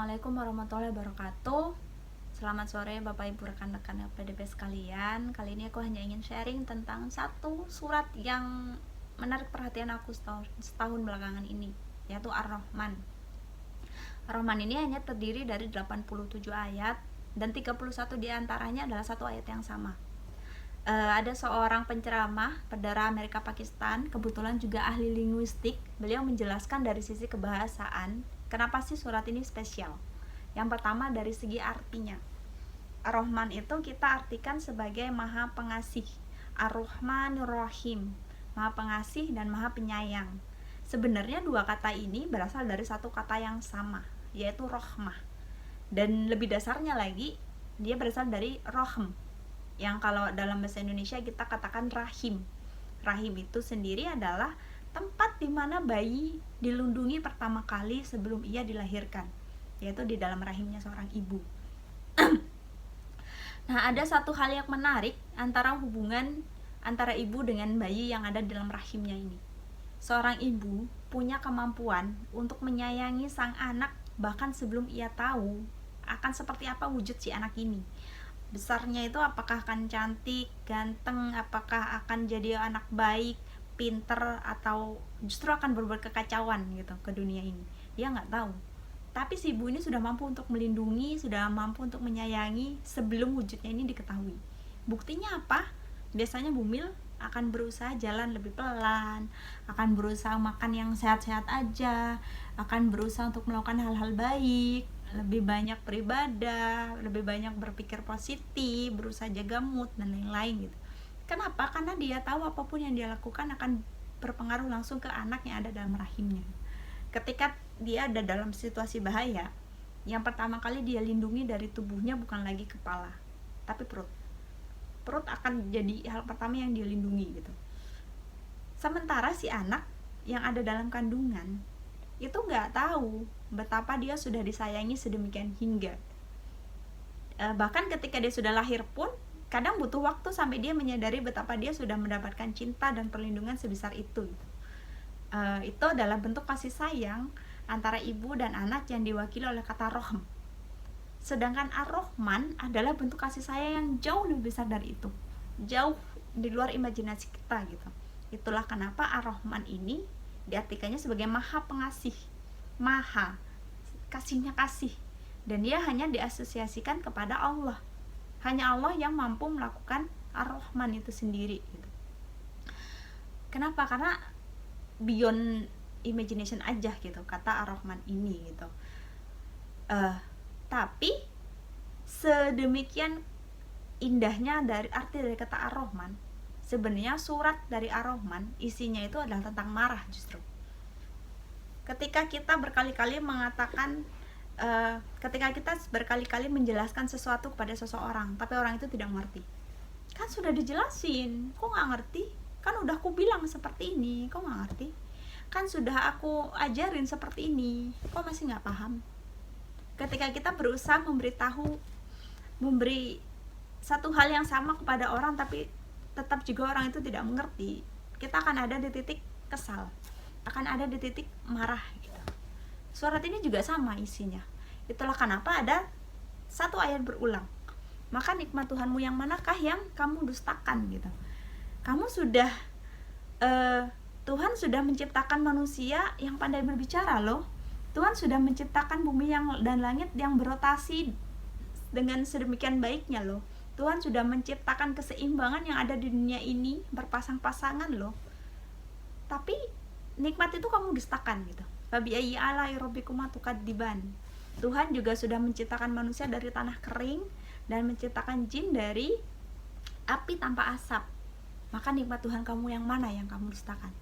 Assalamualaikum warahmatullahi wabarakatuh. Selamat sore Bapak Ibu rekan-rekan LPDP sekalian. Kali ini aku hanya ingin sharing tentang satu surat yang menarik perhatian aku setahun belakangan ini, yaitu Ar-Rahman. Ar-Rahman ini hanya terdiri dari 87 ayat dan 31 diantaranya adalah satu ayat yang sama. Ada seorang penceramah perdara Amerika Pakistan, kebetulan juga ahli linguistik. Beliau menjelaskan dari sisi kebahasaan kenapa sih surat ini spesial. Yang pertama dari segi artinya. Ar-Rahman itu kita artikan sebagai Maha Pengasih. Ar-Rahmanir Rahim, Maha Pengasih dan Maha Penyayang. Sebenarnya dua kata ini berasal dari satu kata yang sama, yaitu rahmah. Dan lebih dasarnya lagi, dia berasal dari rohm, yang kalau dalam bahasa Indonesia kita katakan rahim. Rahim itu sendiri adalah tempat di mana bayi dilindungi pertama kali sebelum ia dilahirkan, yaitu di dalam rahimnya seorang ibu. Nah, ada satu hal yang menarik antara hubungan antara ibu dengan bayi yang ada dalam rahimnya ini. Seorang ibu punya kemampuan untuk menyayangi sang anak bahkan sebelum ia tahu akan seperti apa wujud si anak ini. Besarnya itu apakah akan cantik, ganteng, apakah akan jadi anak baik, pinter, atau justru akan berbuat kekacauan gitu ke dunia ini. Dia nggak tahu. Tapi si ibu ini sudah mampu untuk melindungi, sudah mampu untuk menyayangi sebelum wujudnya ini diketahui. Buktinya apa? Biasanya Bumil akan berusaha jalan lebih pelan, akan berusaha makan yang sehat-sehat aja, akan berusaha untuk melakukan hal-hal baik, lebih banyak beribadah, lebih banyak berpikir positif, berusaha jaga mood dan lain-lain gitu. Kenapa? Karena dia tahu apapun yang dia lakukan akan berpengaruh langsung ke anak yang ada dalam rahimnya. Ketika dia ada dalam situasi bahaya, yang pertama kali dia lindungi dari tubuhnya bukan lagi kepala, tapi perut. Perut akan jadi hal pertama yang dia lindungi gitu. Sementara si anak yang ada dalam kandungan itu nggak tahu betapa dia sudah disayangi sedemikian hingga. Bahkan ketika dia sudah lahir pun kadang butuh waktu sampai dia menyadari betapa dia sudah mendapatkan cinta dan perlindungan sebesar itu. Itu adalah bentuk kasih sayang antara ibu dan anak yang diwakili oleh kata rohm. Sedangkan Ar-Rahman adalah bentuk kasih sayang yang jauh lebih besar dari itu, jauh di luar imajinasi kita gitu. Itulah kenapa Ar-Rahman ini diartikannya sebagai Maha Pengasih, Maha, kasihnya kasih, dan dia hanya diasosiasikan kepada Allah. Hanya Allah yang mampu melakukan Ar-Rahman itu sendiri gitu. Kenapa? Karena beyond imagination aja gitu kata Ar-Rahman ini gitu. Tapi sedemikian indahnya dari arti dari kata Ar-Rahman, sebenarnya surat dari Ar-Rahman isinya itu adalah tentang marah justru. Ketika kita berkali-kali mengatakan, ketika kita berkali-kali menjelaskan sesuatu kepada seseorang, tapi orang itu tidak mengerti, kan sudah dijelasin, kok nggak ngerti? Kan udah aku bilang seperti ini, kok nggak ngerti? Kan sudah aku ajarin seperti ini, kok masih nggak paham? Ketika kita berusaha memberi satu hal yang sama kepada orang tapi tetap juga orang itu tidak mengerti, kita akan ada di titik kesal, akan ada di titik marah gitu. Surat ini juga sama isinya. Itulah kenapa ada satu ayat berulang. Maka nikmat Tuhanmu yang manakah yang kamu dustakan gitu. Kamu sudah Tuhan sudah menciptakan manusia yang pandai berbicara loh. Tuhan sudah menciptakan bumi dan langit yang berotasi dengan sedemikian baiknya loh. Tuhan sudah menciptakan keseimbangan yang ada di dunia ini berpasang-pasangan loh. Tapi nikmat itu kamu dustakan gitu. Fabi ayyi alai rabbikuma tukadziban. Tuhan juga sudah menciptakan manusia dari tanah kering dan menciptakan jin dari api tanpa asap. Maka nikmat Tuhan kamu yang mana yang kamu dustakan?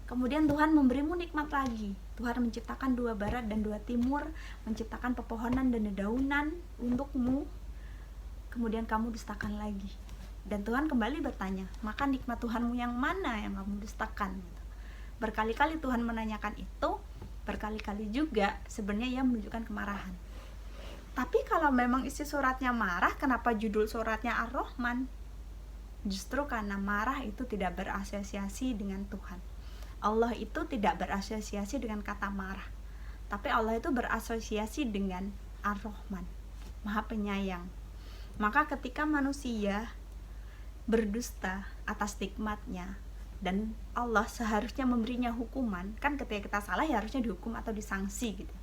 Kemudian Tuhan memberimu nikmat lagi. Tuhan menciptakan dua barat dan dua timur, menciptakan pepohonan dan dedaunan untukmu. Kemudian kamu dustakan lagi. Dan Tuhan kembali bertanya, maka nikmat Tuhanmu yang mana yang kamu dustakan? Berkali-kali Tuhan menanyakan itu, berkali-kali juga sebenarnya ia menunjukkan kemarahan. Tapi kalau memang isi suratnya marah, kenapa judul suratnya Ar-Rahman? Justru karena marah itu tidak berasosiasi dengan Tuhan. Allah itu tidak berasosiasi dengan kata marah. Tapi Allah itu berasosiasi dengan Ar-Rahman, Maha Penyayang. Maka ketika manusia berdusta atas nikmatnya, dan Allah seharusnya memberinya hukuman, kan ketika kita salah ya harusnya dihukum atau disanksi gitu.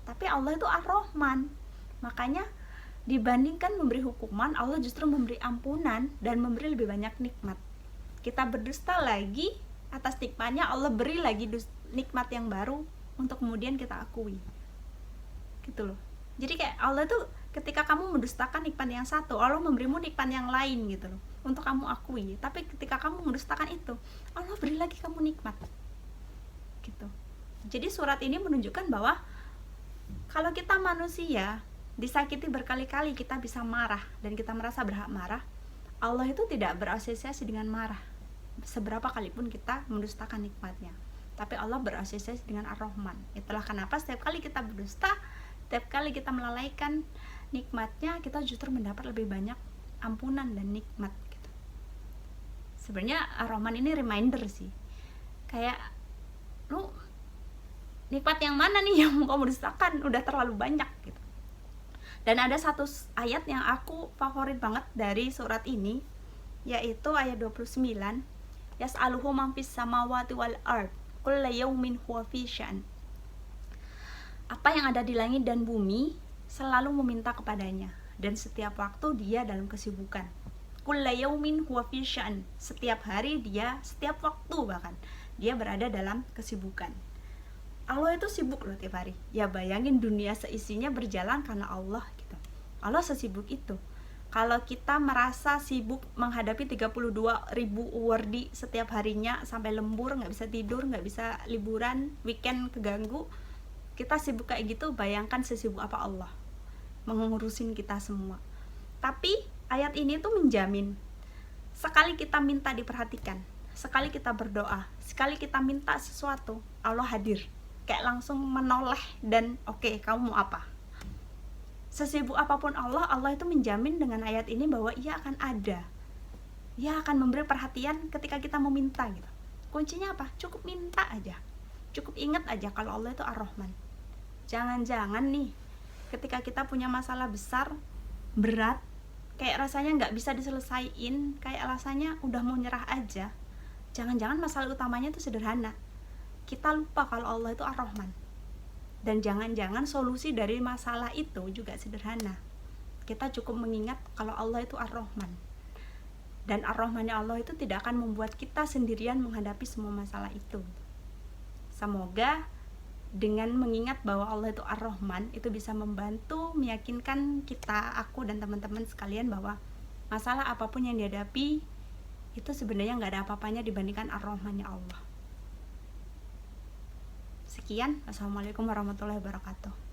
Tapi Allah itu Ar-Rahman, makanya dibandingkan memberi hukuman, Allah justru memberi ampunan dan memberi lebih banyak nikmat. Kita berdusta lagi atas nikmatnya, Allah beri lagi nikmat yang baru untuk kemudian kita akui, gitu loh. Jadi kayak Allah tuh ketika kamu mendustakan nikmat yang satu, Allah memberimu nikmat yang lain gitu loh untuk kamu akui. Tapi ketika kamu mendustakan itu, Allah beri lagi kamu nikmat, gitu. Jadi surat ini menunjukkan bahwa kalau kita manusia disakiti berkali-kali, kita bisa marah dan kita merasa berhak marah. Allah itu tidak berasosiasi dengan marah seberapa kali pun kita mendustakan nikmatnya. Tapi Allah berasosiasi dengan Ar-Rahman. Itulah kenapa setiap kali kita berdusta, setiap kali kita melalaikan nikmatnya, kita justru mendapat lebih banyak ampunan dan nikmat gitu. Sebenarnya Ar-Rahman ini reminder sih, kayak lu nikmat yang mana nih yang kamu dustakan, udah terlalu banyak gitu. Dan ada satu ayat yang aku favorit banget dari surat ini, yaitu ayat 29, yas'aluhu man fis samawati wal ard kullu yaumin huwa fi sya'n. Apa yang ada di langit dan bumi selalu meminta kepadanya, dan setiap waktu dia dalam kesibukan. Kullu yaumin huwa fi sya'n. Setiap hari dia, setiap waktu bahkan dia berada dalam kesibukan. Allah itu sibuk loh tiap hari. Ya bayangin dunia seisinya berjalan karena Allah gitu. Allah sesibuk itu. Kalau kita merasa sibuk menghadapi 32.000 wardi setiap harinya sampai lembur, nggak bisa tidur, nggak bisa liburan, weekend keganggu, kita sibuk kayak gitu, bayangkan sesibuk apa Allah mengurusin kita semua. Tapi ayat ini tuh menjamin, sekali kita minta diperhatikan, sekali kita berdoa, sekali kita minta sesuatu, Allah hadir, kayak langsung menoleh dan oke, kamu mau apa? Sesibuk apapun Allah itu menjamin dengan ayat ini bahwa Ia akan ada, Ia akan memberi perhatian ketika kita meminta gitu. Kuncinya apa? Cukup minta aja, cukup ingat aja kalau Allah itu Ar-Rahman. Jangan-jangan nih ketika kita punya masalah besar, berat, kayak rasanya nggak bisa diselesaiin, kayak rasanya udah mau nyerah aja, jangan-jangan masalah utamanya itu sederhana. Kita lupa kalau Allah itu Ar-Rahman. Dan jangan-jangan solusi dari masalah itu juga sederhana. Kita cukup mengingat kalau Allah itu Ar-Rahman. Dan Ar-Rahmannya Allah itu tidak akan membuat kita sendirian menghadapi semua masalah itu. Semoga dengan mengingat bahwa Allah itu Ar-Rahman, itu bisa membantu meyakinkan kita, aku dan teman-teman sekalian bahwa masalah apapun yang dihadapi itu sebenarnya nggak ada apa-apanya dibandingkan Ar-Rahmannya Allah. Sekian, Assalamualaikum warahmatullahi wabarakatuh.